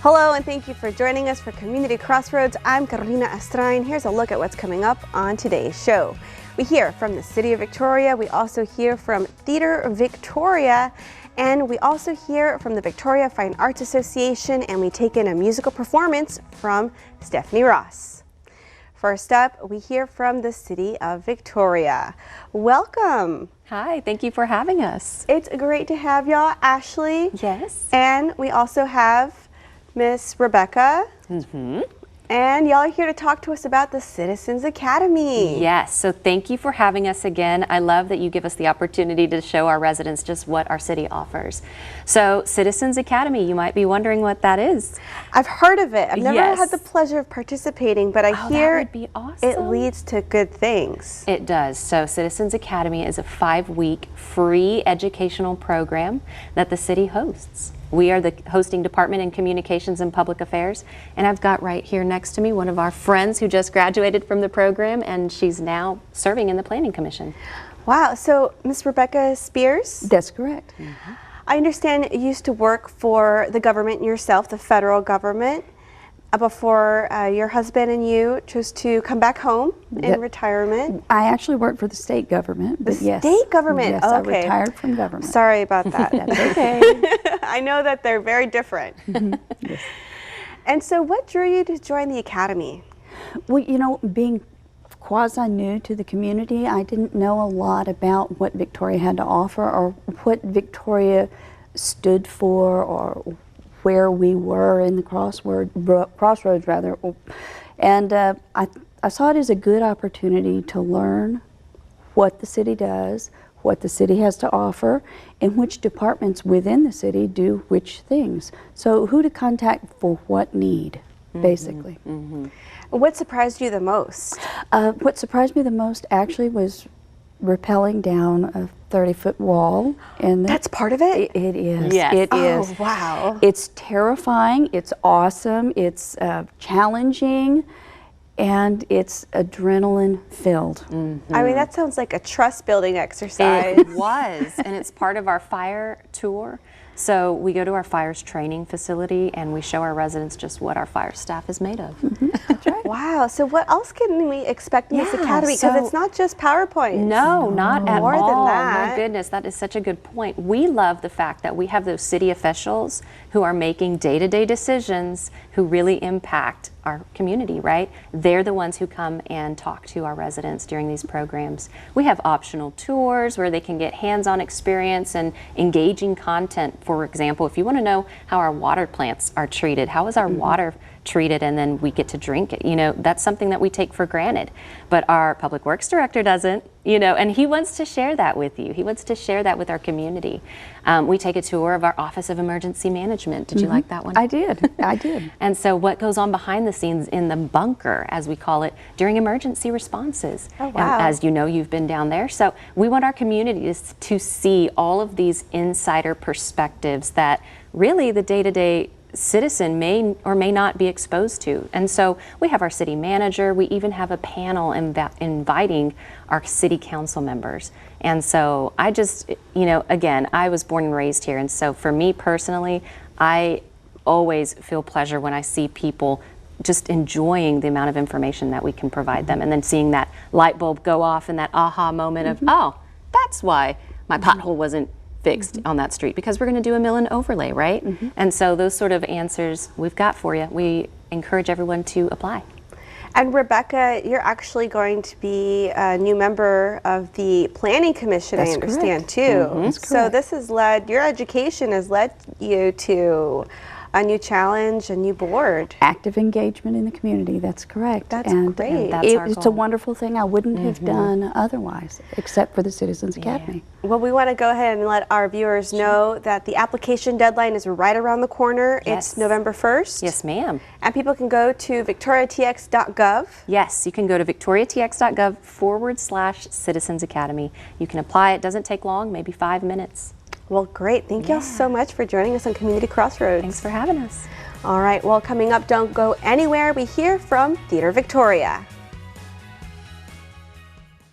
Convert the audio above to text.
Hello and thank you for joining us for Community Crossroads. I'm Carolina Estrain. Here's a look at what's coming up on today's show. We hear from the City of Victoria. We also hear from Theater Victoria. And we also hear from the Victoria Fine Arts Association, and we take in a musical performance from Stephanie Ross. First up, we hear from the City of Victoria. Welcome. Hi, thank you for having us. It's great to have y'all, Ashley. Yes. And we also have Miss Rebecca. And y'all are here to talk to us about the Citizens Academy. Yes, so thank you for having us again. I love that you give us the opportunity to show our residents just what our city offers. So Citizens Academy, you might be wondering what that is. I've heard of it. I've never Yes. had the pleasure of participating, but I hear that would be awesome. it leads to good things. It does. So Citizens Academy is a 5-week free educational program that the city hosts. We are the hosting department in communications and public affairs, and I've got right here next to me one of our friends who just graduated from the program, and she's now serving in the Planning Commission. Wow, so Miss Rebecca Spears? That's correct. I understand you used to work for the government yourself, the federal government, before your husband and you chose to come back home in retirement. I actually work for the state government. But yes, state government? Yes, Oh, I okay. retired from government. Sorry about that. That's okay. I know that they're very different. Yes. And so what drew you to join the Academy? Well, you know, being quasi-new to the community, I didn't know a lot about what Victoria had to offer or what Victoria stood for or where we were in the crossroads rather. And I saw it as a good opportunity to learn what the city does, what the city has to offer, and which departments within the city do which things. So who to contact for what need, basically. What surprised you the most? What surprised me the most actually was rappelling down a 30-foot wall. And That's part of it? It is. Yes. It is. Oh, wow. It's terrifying, it's awesome, it's challenging, and it's adrenaline filled. I mean, that sounds like a trust building exercise. It was, and it's part of our fire tour. So we go to our fires training facility and we show our residents just what our fire staff is made of. That's right. Wow, so what else can we expect in this Yeah, Academy? Because so- it's not just PowerPoint. No, not at More all. than that. My goodness, that is such a good point. We love the fact that we have those city officials who are making day-to-day decisions who really impact our community, right? They're the ones who come and talk to our residents during these programs. We have optional tours where they can get hands-on experience and engaging content. For example, if you want to know how our water plants are treated, how is our water treated, and then we get to drink it. You know, that's something that we take for granted. But our public works director doesn't, you know, and he wants to share that with you. He wants to share that with our community. We take a tour of our Office of Emergency Management. Did you like that one? I did. I did. And so what goes on behind the scenes in the bunker, as we call it, during emergency responses. Oh, wow. As you know, you've been down there. So we want our communities to see all of these insider perspectives that really the day-to-day citizen may or may not be exposed to. And so we have our city manager, we even have a panel inviting our city council members. And so I just, you know, again, I was born and raised here, and so for me personally, I always feel pleasure when I see people just enjoying the amount of information that we can provide them, and then seeing that light bulb go off and that aha moment of, oh, that's why my pothole wasn't fixed on that street, because we're going to do a mill and overlay, right? And so those sort of answers we've got for you. We encourage everyone to apply. And Rebecca, you're actually going to be a new member of the Planning Commission, That's I understand, correct. too. That's So correct. this has led, your education has led you to a new challenge, a new board. Active engagement in the community, that's correct. That's and great. That's our it's a goal. wonderful thing I wouldn't have done otherwise, except for the Citizens Academy. Well, we want to go ahead and let our viewers know that the application deadline is right around the corner. Yes. It's November 1st. Yes, ma'am. And people can go to victoriatx.gov. Yes, you can go to victoriatx.gov/Citizens Academy. You can apply. It doesn't take long, maybe 5 minutes. Well, great. Thank y'all so much for joining us on Community Crossroads. Thanks for having us. All right, well, coming up, don't go anywhere. We hear from Theater Victoria.